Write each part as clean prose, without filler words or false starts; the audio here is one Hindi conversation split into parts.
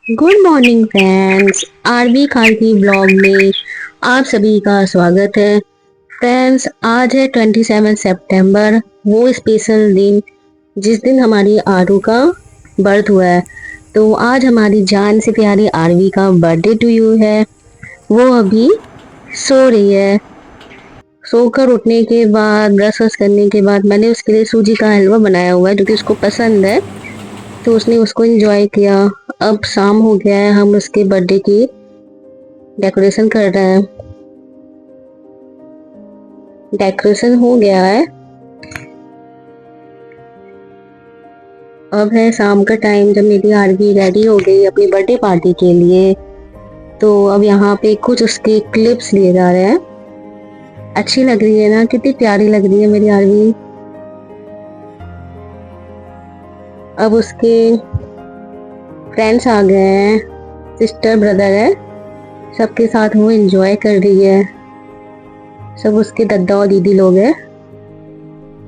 Good morning friends, RB Khalsi blog में आप सभी का स्वागत है। फ्रेंड्स, आज है 27 सितंबर, वो स्पेशल दिन जिस दिन हमारी आरू का बर्थ हुआ है। तो आज हमारी जान से प्यारी आरबी का बर्थडे टू यू है। वो अभी सो रही है। सोकर उठने के बाद ब्रश वश करने के बाद मैंने उसके लिए सूजी का हलवा बनाया हुआ है जो कि उसको पसंद है, तो उसने उसको एंजॉय किया। अब शाम हो गया है, हम उसके बर्थडे की डेकोरेशन कर रहे हैं। डेकोरेशन हो गया है। अब है शाम का टाइम, जब मेरी आरबी रेडी हो गई अपनी बर्थडे पार्टी के लिए। तो अब यहाँ पे कुछ उसके क्लिप्स लिए जा रहे हैं। अच्छी लग रही है ना, कितनी प्यारी लग रही है मेरी आरबी। अब उसके फ्रेंड्स आ गए हैं, सिस्टर ब्रदर है, सबके साथ वो एंजॉय कर रही है। सब उसके दद्दा और दीदी लोग हैं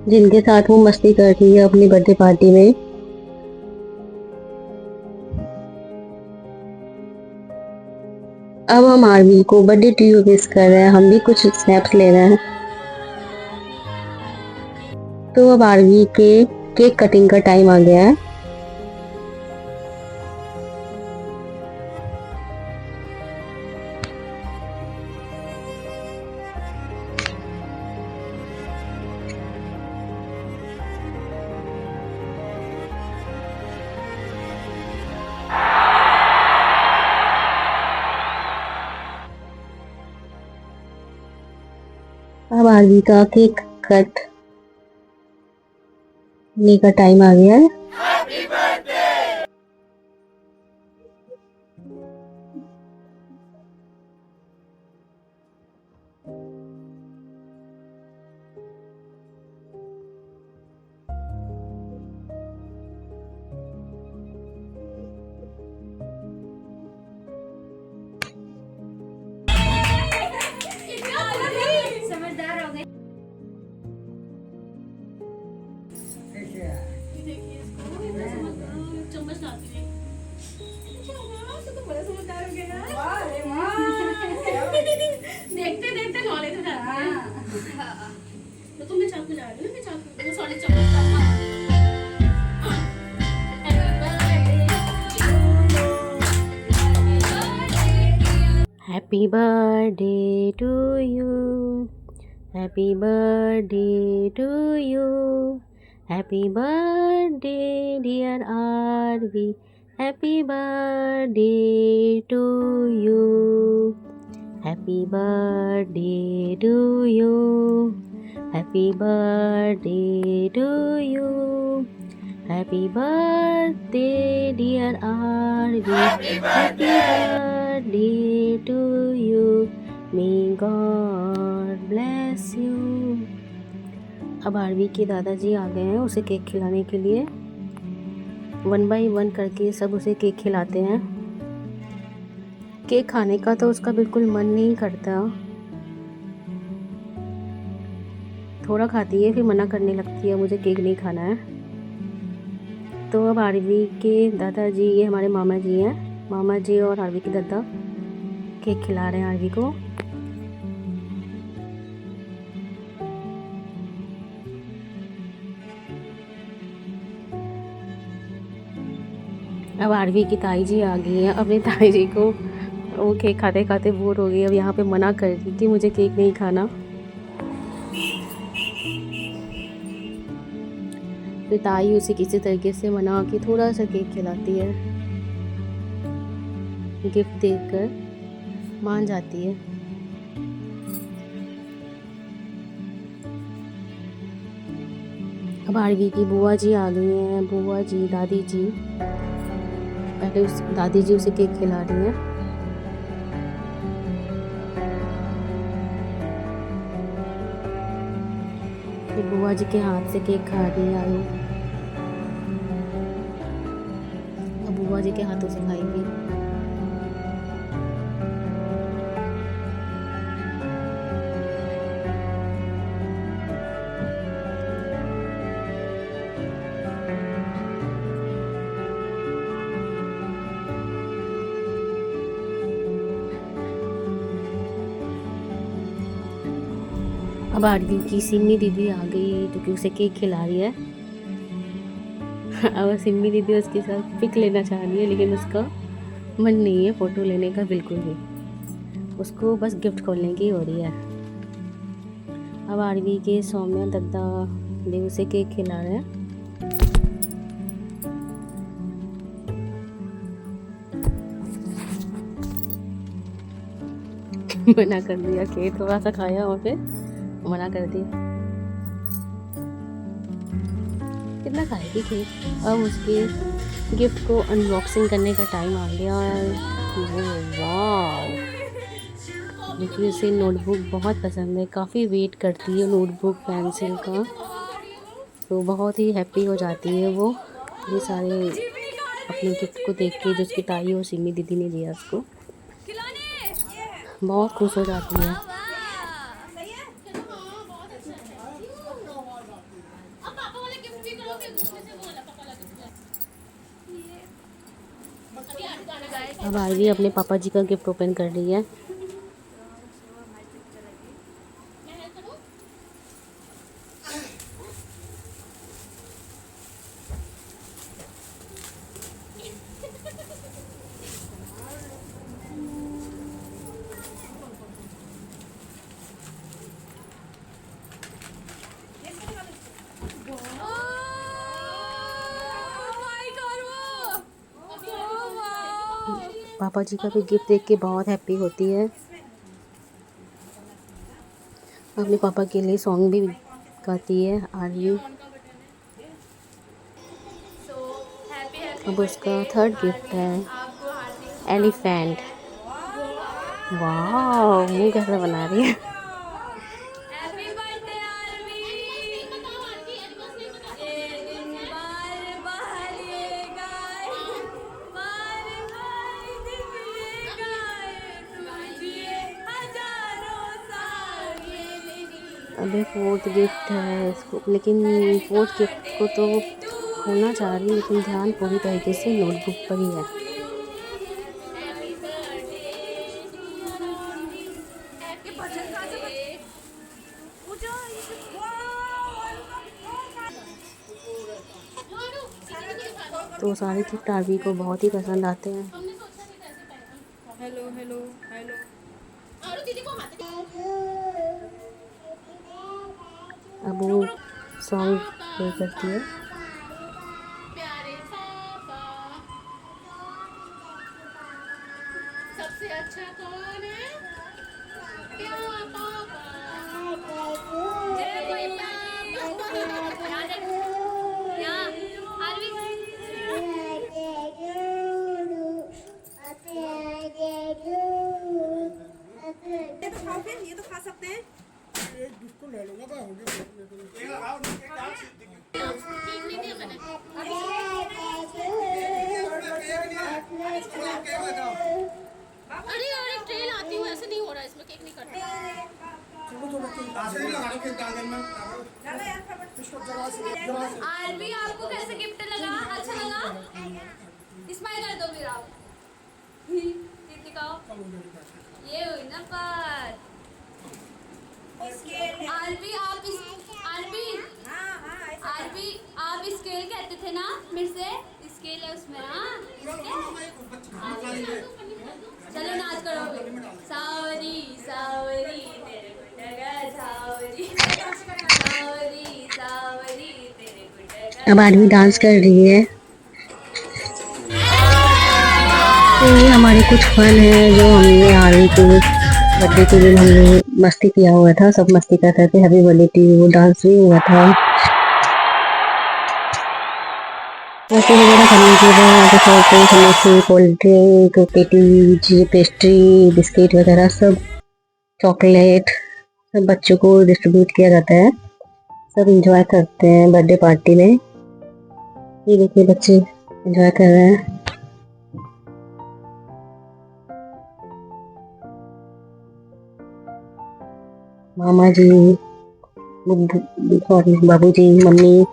जिनके साथ वो मस्ती कर रही है अपनी बर्थडे पार्टी में। अब हम आरबी को बर्थडे टू यू विश कर रहे हैं, हम भी कुछ स्नैप्स ले रहे हैं। तो अब आरबी के केक कटिंग का टाइम आ गया है। अब आरबी का केक कट करने का टाइम आ गया है। समझदार हो गए। चम्मच लाती है। तो बड़ा समझदार हो गया। देखते देखते नॉलेज हो जाती है। तो तुम मैं चाकू ला रही हो, मैं चाकू वो सॉरी चम्मच लाऊंगा। Happy birthday to you, happy birthday to you, happy birthday dear RB, happy birthday to you, happy birthday to you, happy birthday to you, happy birthday dear RB, happy birthday to you, may God bless you. अब आरबी के दादाजी आ गए हैं उसे केक खिलाने के लिए। 1 बाय 1 करके सब उसे केक खिलाते हैं। केक खाने का तो उसका बिल्कुल मन नहीं करता, थोड़ा खाती है फिर मना करने लगती है मुझे केक नहीं खाना है। तो अब आरबी के दादाजी, ये हमारे मामा जी हैं, मामा जी और आरबी के दादा केक खिला रहे हैं आरबी को। अब आरबी की ताई जी आ गई है। अपनी ताई जी को वो केक खाते खाते बोर हो गई, अब यहाँ पे मना कर रही कि मुझे केक नहीं खाना। फिर ताई उसे किसी तरीके से मना के थोड़ा सा केक खिलाती है, गिफ्ट देकर मान जाती है। अब आरबी की बुआ जी आ गई हैं, बुआ जी दादी जी। पहले उस दादी जी उसे केक खिला रही हैं। फिर बुआ जी के हाथ से केक खा रही है आरू। अब बुआ जी के हाथों से खाएगी। अब आरवी की सिमी दीदी आ गई तो कि उसे केक खिला रही है। अब सिमी दीदी उसके साथ पिक लेना चाह रही है, लेकिन उसका मन नहीं है फ़ोटो लेने का बिल्कुल भी, उसको बस गिफ्ट खोलने की हो रही है। अब आरवी के सौम्या दद्दा भी उसे केक खिला रहे हैं। मना कर दिया, केक थोड़ा सा खाया और फिर मना कर दिया। कितना खाएगी केक। अब उसके गिफ्ट को अनबॉक्सिंग करने का टाइम आ गया। वाह, देखिए उसे नोटबुक बहुत पसंद है, काफ़ी वेट करती है नोटबुक पेंसिल का, तो बहुत ही हैप्पी हो जाती है वो ये सारे अपने गिफ्ट को देख के, जो उसकी ताई और सिमी दीदी ने दिया उसको, बहुत खुश हो जाती है। अब आरवी अपने पापा जी का गिफ्ट ओपन कर रही है। पापा जी का भी गिफ्ट देख के बहुत हैप्पी होती है। अपने पापा के लिए सॉन्ग भी गाती है आरवी। अब उसका थर्ड गिफ्ट है एलिफेंट। वाह, मुंह कैसे बना रही है। अभी फोर्थ गिफ्ट है इसको, लेकिन फोर्थ गिफ्ट को तो खोलना चाह रही है, लेकिन ध्यान पूरी तरीके से नोटबुक पर ही है। तो सारे गिफ्ट आरवी को बहुत ही पसंद आते हैं। Hello hello hello. अब वो सॉन्ग प्ले करती है। प्यारे पापा, सबसे अच्छा कौन है? प्यारा पापा। जय मैया। यहाँ आरवी। ये तो खाओ, फिर ये तो खा सकते हैं। एक बिस्कुट ले लो ना, हो अरे यार, एक ट्रेन आती हुई ऐसे नहीं हो रहा, इसमें केक नहीं करते। आरवी, आपको कैसे गिफ्ट लगा? अच्छा लगा? स्माइल कर दो फिर आप। दिखाओ, ये हुई ना बात। आरवी आप आरवी आप स्केल कहते थे ना, मेरे से स्केल है उसमें। हाँ चलो नाच करो। सावरी सावरी तेरे गुटगा सावरी, सावरी सावरी तेरे गुटगा। अब आरवी डांस कर रही है। तो ये हमारे कुछ फन है जो हमने आरवी के बर्थडे के दिन हमने मस्ती किया हुआ था, सब मस्ती करते थे, happy birthday to you, dance भी हुआ था। मस्ती वगैरह करने के बाद समोसे, cold drink, patties, pastry, biscuit वगैरह सब, चॉकलेट सब बच्चों को डिस्ट्रीब्यूट किया जाता है। सब एंजॉय करते हैं बर्थडे पार्टी में। ये देखिए बच्चे एंजॉय कर रहे हैं। मामा जी, सॉरी बाबू जी, मम्मी,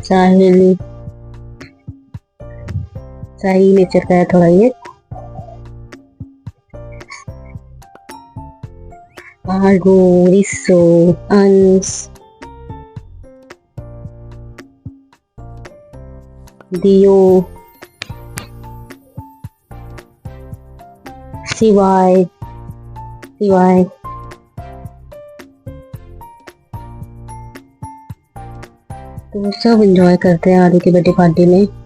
साहिल, साही नेचर का है थोड़ा ये। आर्गो, रिसो, अंश, दियो, सिवाय सिवाय तो सब एंजॉय करते हैं आदि की बर्थडे पार्टी में।